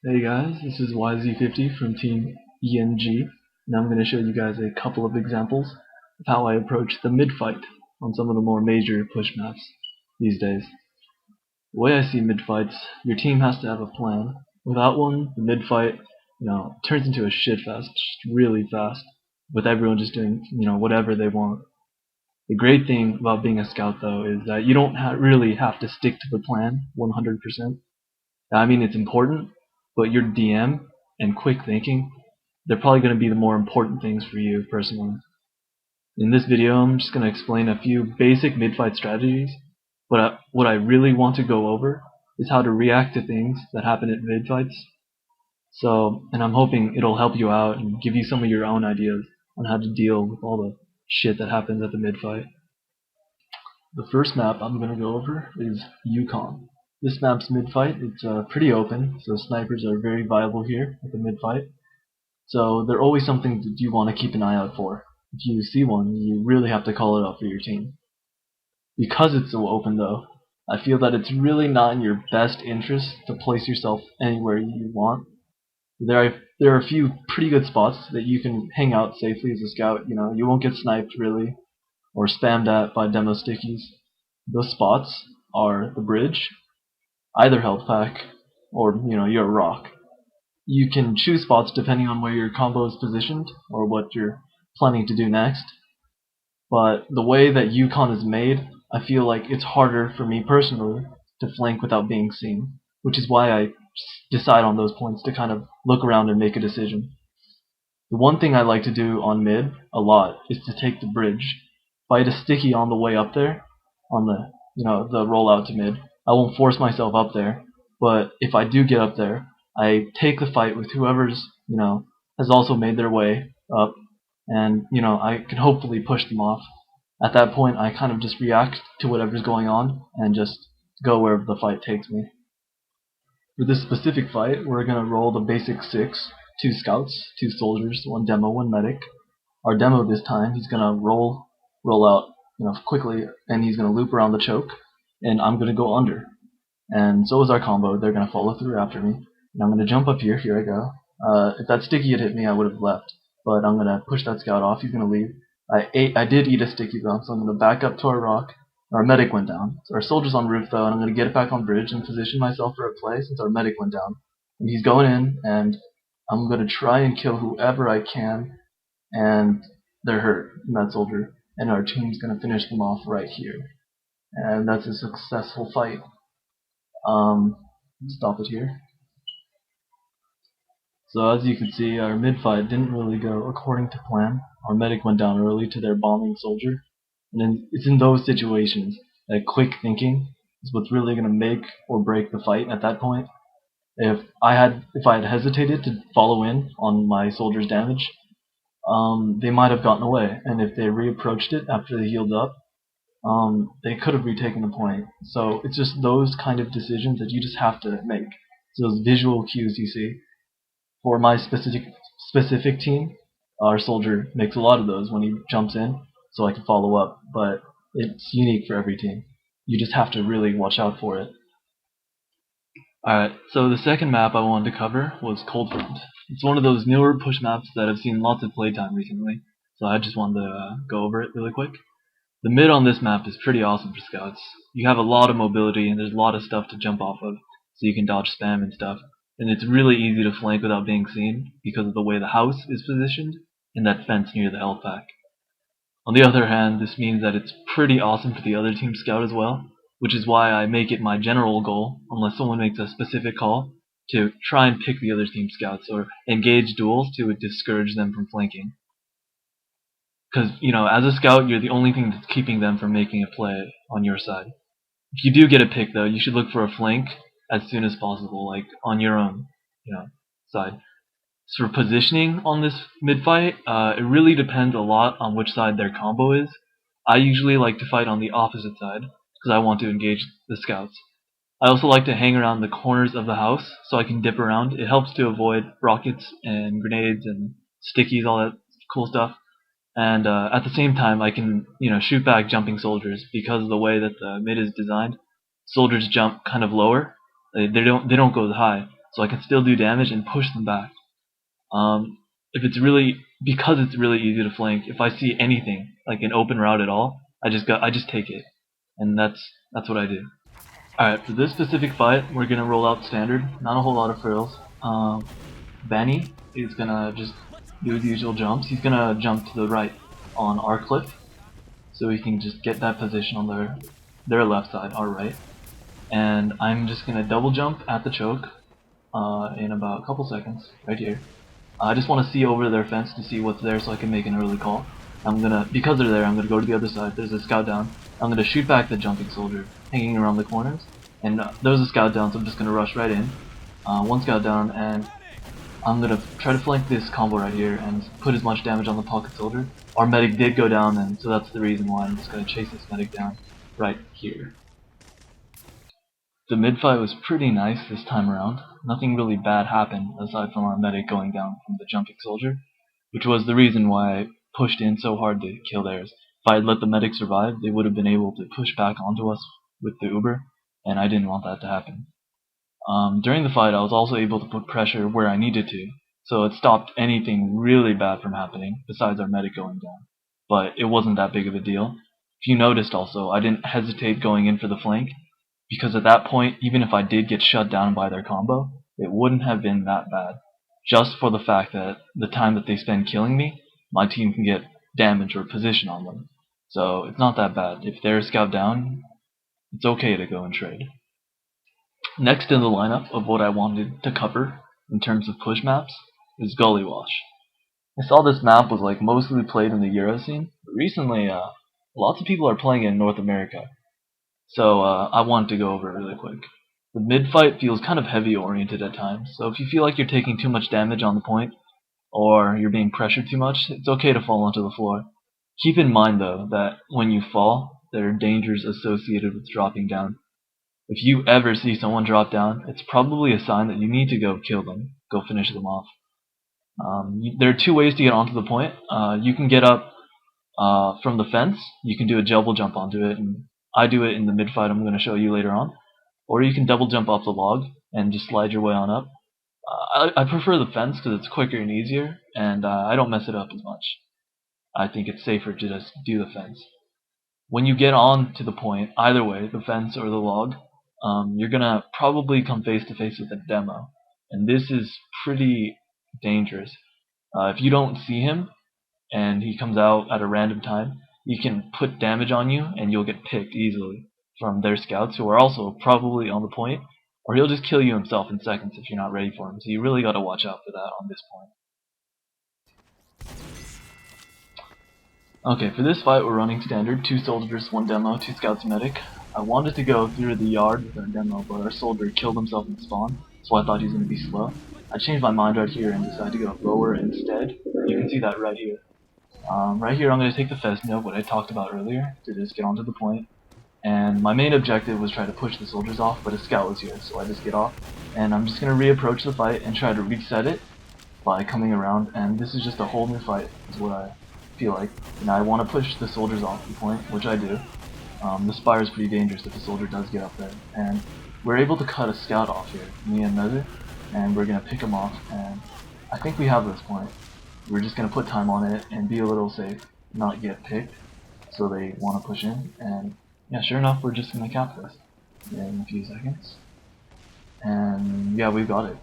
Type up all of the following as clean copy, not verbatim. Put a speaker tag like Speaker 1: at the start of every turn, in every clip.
Speaker 1: Hey guys, this is YZ50 from Team MGE, and I'm going to show you guys a couple of examples of how I approach the mid-fight on some of the more major push maps these days. The way I see mid-fights, your team has to have a plan. Without one, the mid-fight, turns into a shitfest just really fast, with everyone just doing, whatever they want. The great thing about being a scout, though, is that you don't really have to stick to the plan 100%. I mean, it's important, but your DM and quick thinking, they're probably going to be the more important things for you personally. In this video, I'm just going to explain a few basic mid-fight strategies, but what I really want to go over is how to react to things that happen at mid-fights. And I'm hoping it'll help you out and give you some of your own ideas on how to deal with all the shit that happens at the mid-fight. The first map I'm going to go over is Yukon. This map's mid-fight, it's pretty open, so snipers are very viable here at the mid-fight. So they're always something that you want to keep an eye out for. If you see one, you really have to call it out for your team. Because it's so open though, I feel that it's really not in your best interest to place yourself anywhere you want. There are a few pretty good spots that you can hang out safely as a scout. You won't get sniped really, or spammed at by demo stickies. Those spots are the bridge, either health pack, or you're a rock. You can choose spots depending on where your combo is positioned or what you're planning to do next. But the way that Yukon is made, I feel like it's harder for me personally to flank without being seen, which is why I decide on those points to kind of look around and make a decision. The one thing I like to do on mid a lot is to take the bridge, fight a sticky on the way up there, on the rollout to mid. I won't force myself up there, but if I do get up there, I take the fight with whoever's has also made their way up, and I can hopefully push them off. At that point, I kind of just react to whatever's going on and just go wherever the fight takes me. For this specific fight, we're gonna roll the basic 6: 2 scouts, 2 soldiers, 1 demo, 1 medic. Our demo this time, he's gonna roll out quickly, and he's gonna loop around the choke, and I'm gonna go under. And so is our combo. They're gonna follow through after me. And I'm gonna jump up here. Here I go. If that sticky had hit me, I would have left. But I'm gonna push that scout off. He's gonna leave. I did eat a sticky though, so I'm gonna back up to our rock. Our medic went down. So our soldier's on roof though, and I'm gonna get it back on bridge and position myself for a play since our medic went down. And he's going in, and I'm gonna try and kill whoever I can, and they're hurt in that soldier. And our team's gonna finish them off right here. And that's a successful fight. Stop it here. So as you can see, our mid-fight didn't really go according to plan. Our medic went down early to their bombing soldier. And it's in those situations that quick thinking is what's really going to make or break the fight at that point. If I had hesitated to follow in on my soldier's damage, they might have gotten away. And if they reapproached it after they healed up, they could have retaken the point. So it's just those kind of decisions that you just have to make. It's those visual cues you see. For my specific team, our soldier makes a lot of those when he jumps in, so I can follow up. But it's unique for every team. You just have to really watch out for it. Alright, so the second map I wanted to cover was Coldfront. It's one of those newer push maps that have seen lots of playtime recently, so I just wanted to go over it really quick. The mid on this map is pretty awesome for scouts. You have a lot of mobility and there's a lot of stuff to jump off of, so you can dodge spam and stuff. And it's really easy to flank without being seen because of the way the house is positioned and that fence near the health pack. On the other hand, this means that it's pretty awesome for the other team scout as well, which is why I make it my general goal, unless someone makes a specific call, to try and pick the other team scouts or engage duels to discourage them from flanking. Because, as a scout, you're the only thing that's keeping them from making a play on your side. If you do get a pick, though, you should look for a flank as soon as possible, like on your own, side. So for positioning on this mid-fight, it really depends a lot on which side their combo is. I usually like to fight on the opposite side, because I want to engage the scouts. I also like to hang around the corners of the house, so I can dip around. It helps to avoid rockets and grenades and stickies, all that cool stuff. And at the same time, I can shoot back jumping soldiers because of the way that the mid is designed. Soldiers jump kind of lower. They don't go high, so I can still do damage and push them back. If it's really because it's really easy to flank, if I see anything like an open route at all, I just take it, and that's what I do. All right, for this specific fight, we're gonna roll out standard, not a whole lot of frills. Benny is gonna just do the usual jumps. He's gonna jump to the right on our cliff, so we can just get that position on their left side, our right. And I'm just gonna double jump at the choke in about a couple seconds, right here. I just want to see over their fence to see what's there so I can make an early call. Because they're there, I'm gonna go to the other side. There's a scout down. I'm gonna shoot back the jumping soldier hanging around the corners. And there's a scout down, so I'm just gonna rush right in. One scout down, and I'm gonna try to flank this combo right here and put as much damage on the pocket soldier. Our medic did go down, and so that's the reason why I'm just gonna chase this medic down right here. The mid fight was pretty nice this time around. Nothing really bad happened aside from our medic going down from the jumping soldier, which was the reason why I pushed in so hard to kill theirs. If I had let the medic survive, they would have been able to push back onto us with the Uber, and I didn't want that to happen. During the fight, I was also able to put pressure where I needed to, so it stopped anything really bad from happening, besides our medic going down. But it wasn't that big of a deal. If you noticed also, I didn't hesitate going in for the flank, because at that point, even if I did get shut down by their combo, it wouldn't have been that bad. Just for the fact that the time that they spend killing me, my team can get damage or position on them. So it's not that bad. If they're scout down, it's okay to go and trade. Next in the lineup of what I wanted to cover in terms of push maps is Gully Wash. I saw this map was like mostly played in the Euro scene, but recently lots of people are playing it in North America. So I wanted to go over it really quick. The mid fight feels kind of heavy oriented at times, so if you feel like you're taking too much damage on the point, or you're being pressured too much, it's okay to fall onto the floor. Keep in mind though that when you fall, there are dangers associated with dropping down. If you ever see someone drop down, it's probably a sign that you need to go kill them, go finish them off. There are two ways to get onto the point. You can get up from the fence, you can do a double jump onto it, and I do it in the mid fight I'm going to show you later on. Or you can double jump off the log and just slide your way on up. I prefer the fence because it's quicker and easier, and I don't mess it up as much. I think it's safer to just do the fence. When you get on to the point, either way, the fence or the log, you're going to probably come face to face with a demo. And this is pretty dangerous. If you don't see him, and he comes out at a random time, he can put damage on you and you'll get picked easily from their scouts who are also probably on the point, or he'll just kill you himself in seconds if you're not ready for him. So you really got to watch out for that on this point. Okay, for this fight we're running standard, 2 soldiers, 1 demo, 2 scouts medic. I wanted to go through the yard with our demo, but our soldier killed himself in spawn, so I thought he was going to be slow. I changed my mind right here and decided to go lower instead. You can see that right here. Right here I'm going to take the Festno, what I talked about earlier, to just get onto the point. And my main objective was try to push the soldiers off, but a scout was here, so I just get off. And I'm just going to reapproach the fight and try to reset it by coming around, and this is just a whole new fight, is what I feel like. And I want to push the soldiers off the point, which I do. The spire is pretty dangerous if the soldier does get up there. And we're able to cut a scout off here, me and Nether, and we're going to pick him off, and I think we have this point. We're just going to put time on it and be a little safe, not get picked, so they want to push in, and yeah, sure enough, we're just going to cap this in a few seconds. And yeah, we've got it.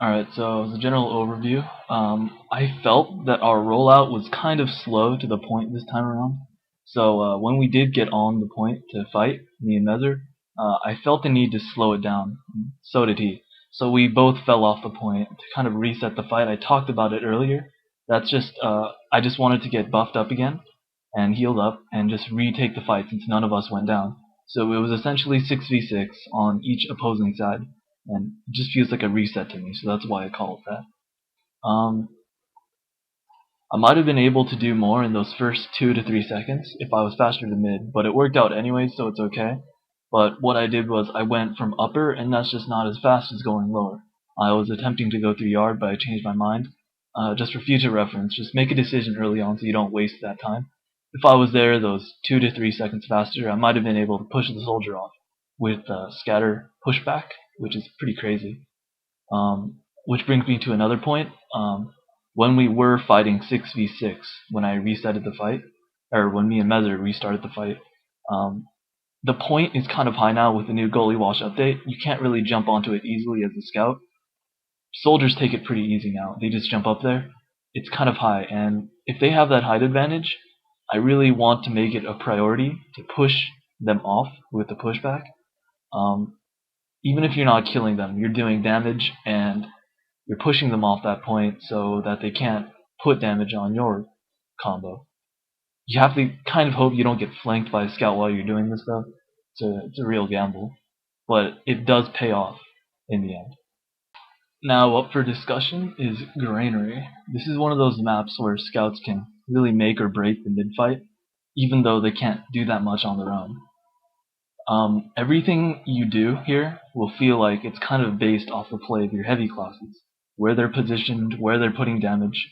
Speaker 1: Alright, so as a general overview, I felt that our rollout was kind of slow to the point this time around. So when we did get on the point to fight, me and Nether, I felt the need to slow it down. So did he. So we both fell off the point to kind of reset the fight. I talked about it earlier. That's just, I just wanted to get buffed up again and healed up and just retake the fight since none of us went down. So it was essentially 6v6 on each opposing side, and it just feels like a reset to me, so that's why I call it that. I might have been able to do more in those first 2 to 3 seconds if I was faster to mid, but it worked out anyway, so it's okay. But what I did was I went from upper, and that's just not as fast as going lower. I was attempting to go through yard, but I changed my mind. Just for future reference, just make a decision early on so you don't waste that time. If I was there those 2 to 3 seconds faster, I might have been able to push the soldier off. with scatter pushback, which is pretty crazy. Which brings me to another point. When we were fighting 6v6, when I resetted the fight, or when me and Mezer restarted the fight, the point is kind of high now with the new goalie wash update. You can't really jump onto it easily as a scout. Soldiers take it pretty easy now. They just jump up there. It's kind of high, and if they have that height advantage, I really want to make it a priority to push them off with the pushback. Even if you're not killing them, you're doing damage and you're pushing them off that point so that they can't put damage on your combo. You have to kind of hope you don't get flanked by a scout while you're doing this stuff. It's a real gamble, but it does pay off in the end. Now up for discussion is Granary. This is one of those maps where scouts can really make or break the mid-fight, even though they can't do that much on their own. Everything you do here will feel like it's kind of based off the play of your heavy classes, where they're positioned, where they're putting damage.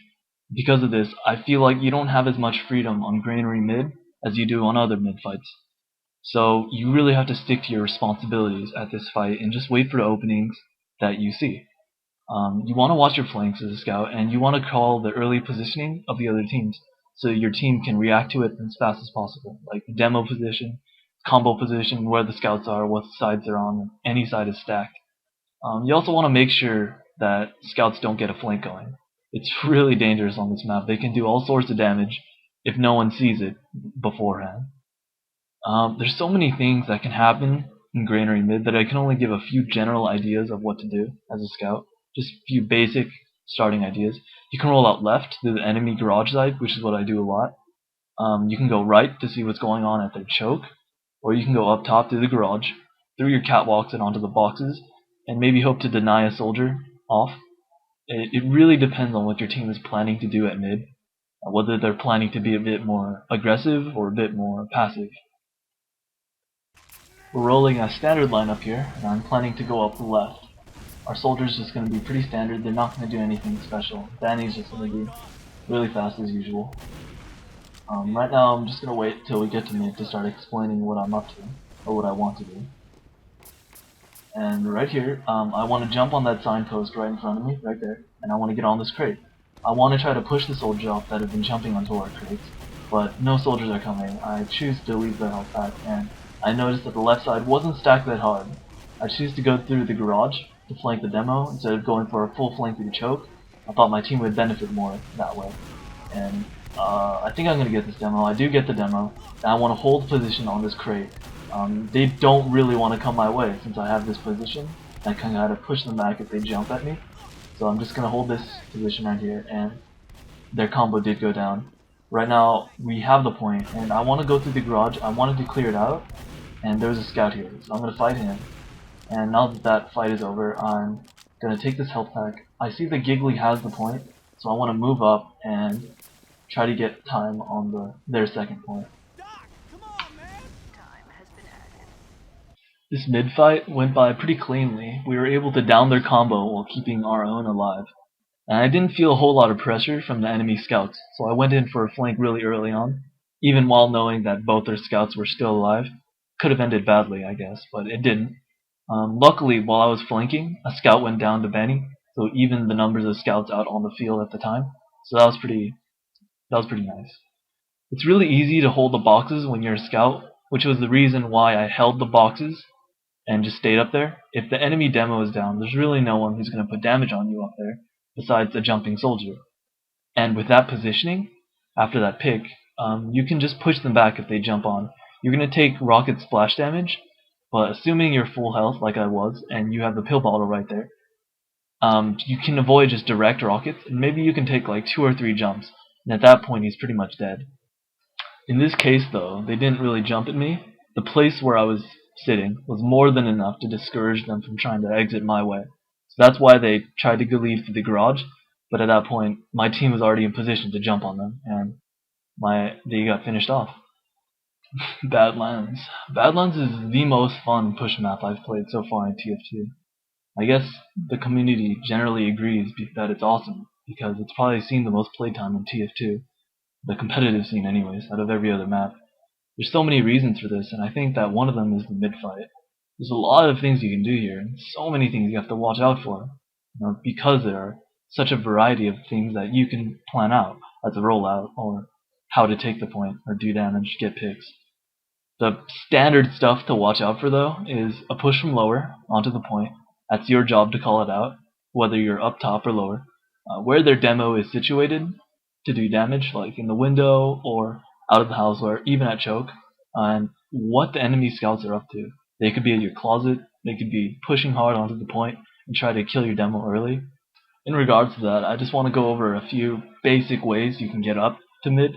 Speaker 1: Because of this, I feel like you don't have as much freedom on Granary mid as you do on other mid fights. So you really have to stick to your responsibilities at this fight and just wait for the openings that you see. You want to watch your flanks as a scout, and you want to call the early positioning of the other teams so your team can react to it as fast as possible, like the demo position, combo position, where the scouts are, what sides they're on, any side is stacked. You also want to make sure that scouts don't get a flank going. It's really dangerous on this map. They can do all sorts of damage if no one sees it beforehand. There's so many things that can happen in Granary mid that I can only give a few general ideas of what to do as a scout. Just a few basic starting ideas. You can roll out left to the enemy garage side, which is what I do a lot. You can go right to see what's going on at their choke, or you can go up top to the garage, through your catwalks and onto the boxes, and maybe hope to deny a soldier off. It really depends on what your team is planning to do at mid, whether they're planning to be a bit more aggressive or a bit more passive. We're rolling a standard lineup here, and I'm planning to go up the left. Our soldier's just going to be pretty standard. They're not going to do anything special. Danny's just going to be really fast as usual. Right now I'm just going to wait till we get to mid to start explaining what I'm up to, or what I want to do. And right here, I want to jump on that signpost right in front of me, right there, and I want to get on this crate. I want to try to push the soldiers off that have been jumping onto our crates, but no soldiers are coming. I choose to leave the health pack, and I noticed that the left side wasn't stacked that hard. I choose to go through the garage to flank the demo instead of going for a full flank through the choke. I thought my team would benefit more that way. And I think I'm going to get this demo. I do get the demo, and I want to hold position on this crate. They don't really want to come my way since I have this position. I kind of had to push them back if they jump at me. So I'm just going to hold this position right here, and their combo did go down. Right now, we have the point, and I want to go through the garage. I wanted to clear it out, and there's a scout here, so I'm going to fight him. And now that that fight is over, I'm going to take this health pack. I see the Giggly has the point, so I want to move up and try to get time on their second point. This mid fight went by pretty cleanly. We were able to down their combo while keeping our own alive. And I didn't feel a whole lot of pressure from the enemy scouts, so I went in for a flank really early on, even while knowing that both their scouts were still alive. Could have ended badly, I guess, but it didn't. Luckily, while I was flanking, a scout went down to Benny, so even the numbers of scouts out on the field at the time. So that was pretty nice. It's really easy to hold the boxes when you're a scout, which was the reason why I held the boxes and just stayed up there. If the enemy demo is down, there's really no one who's going to put damage on you up there besides a jumping soldier. And with that positioning, after that pick, you can just push them back if they jump on. You're going to take rocket splash damage, but assuming you're full health like I was, and you have the pill bottle right there, you can avoid just direct rockets, and maybe you can take like 2 or 3 jumps, and at that point he's pretty much dead. In this case though, they didn't really jump at me. The place where I was sitting was more than enough to discourage them from trying to exit my way. So that's why they tried to leave through the garage, but at that point my team was already in position to jump on them, and they got finished off. Badlands. Badlands is the most fun push map I've played so far in TF2. I guess the community generally agrees that it's awesome, because it's probably seen the most playtime in TF2, the competitive scene anyways, out of every other map. There's so many reasons for this, and I think that one of them is the mid fight. There's a lot of things you can do here, and so many things you have to watch out for, because there are such a variety of things that you can plan out as a rollout, or how to take the point, or do damage, get picks. The standard stuff to watch out for, though, is a push from lower onto the point. That's your job to call it out, whether you're up top or lower. Where their demo is situated to do damage, like in the window or out of the house or even at choke, and what the enemy scouts are up to. They could be in your closet, they could be pushing hard onto the point and try to kill your demo early. In regards to that, I just want to go over a few basic ways you can get up to mid,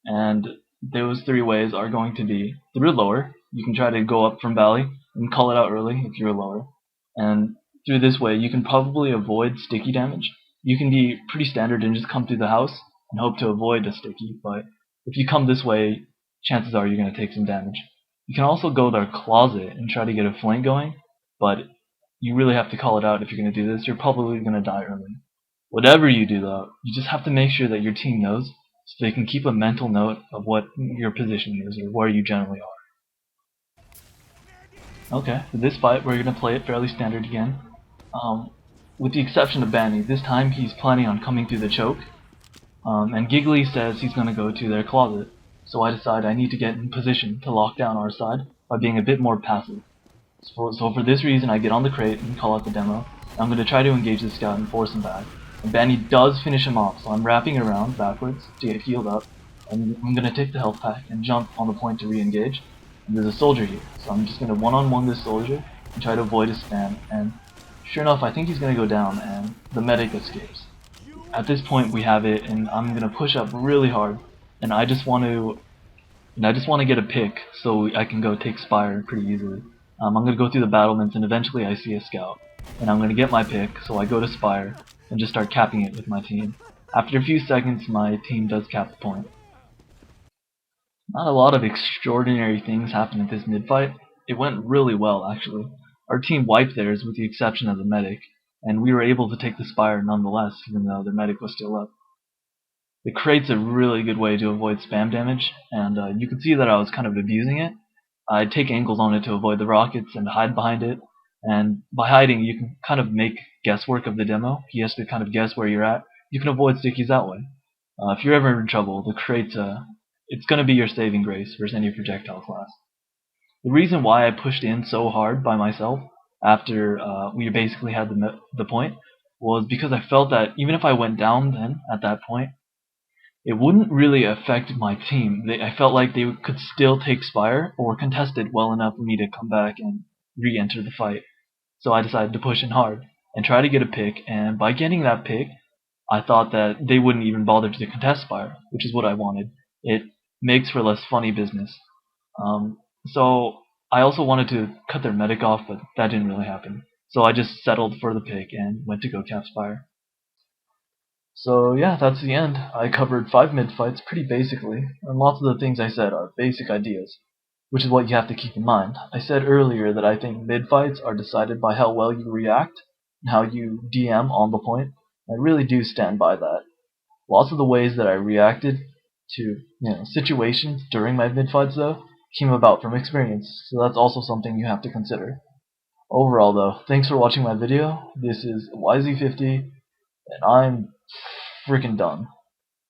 Speaker 1: and those three ways are going to be through lower. You can try to go up from valley and call it out early if you're lower, and through this way you can probably avoid sticky damage. You can be pretty standard and just come through the house and hope to avoid a sticky, but if you come this way, chances are you're going to take some damage. You can also go to their closet and try to get a flank going, but you really have to call it out if you're going to do this. You're probably going to die early. Whatever you do, though, you just have to make sure that your team knows, so they can keep a mental note of what your position is or where you generally are. Okay, for this fight, we're going to play it fairly standard again. With the exception of Banny, this time he's planning on coming through the choke, and Giggly says he's going to go to their closet. So I decide I need to get in position to lock down our side by being a bit more passive. So for this reason, I get on the crate and call out the demo. I'm going to try to engage the scout and force him back. And Banny does finish him off, so I'm wrapping around backwards to get healed up. And I'm going to take the health pack and jump on the point to re-engage. And there's a soldier here, so I'm just going to one-on-one this soldier and try to avoid his spam. And sure enough, I think he's going to go down, and the medic escapes. At this point, we have it, and I'm going to push up really hard. And I just want to get a pick so I can go take Spire pretty easily. I'm going to go through the battlements, and eventually I see a scout. And I'm going to get my pick, so I go to Spire and just start capping it with my team. After a few seconds, my team does cap the point. Not a lot of extraordinary things happened at this mid-fight. It went really well, actually. Our team wiped theirs with the exception of the medic, and we were able to take the Spire nonetheless, even though the medic was still up. The crate's a really good way to avoid spam damage, and you can see that I was kind of abusing it. I'd take angles on it to avoid the rockets and hide behind it, and by hiding you can kind of make guesswork of the demo. He has to kind of guess where you're at. You can avoid stickies that way. If you're ever in trouble, the crate's it's going to be your saving grace versus any projectile class. The reason why I pushed in so hard by myself after we basically had the point was because I felt that even if I went down then at that point, it wouldn't really affect my team. I felt like they could still take Spire or contest it well enough for me to come back and re-enter the fight. So I decided to push in hard and try to get a pick, and by getting that pick, I thought that they wouldn't even bother to contest Spire, which is what I wanted. It makes for less funny business. So I also wanted to cut their medic off, but that didn't really happen. So I just settled for the pick and went to go cap Spire. So yeah, that's the end. I covered 5 mid-fights pretty basically, and lots of the things I said are basic ideas, which is what you have to keep in mind. I said earlier that I think mid-fights are decided by how well you react and how you DM on the point. I really do stand by that. Lots of the ways that I reacted to situations during my mid-fights though came about from experience, so that's also something you have to consider. Overall though, thanks for watching my video. This is YZ50, and I'm freaking done.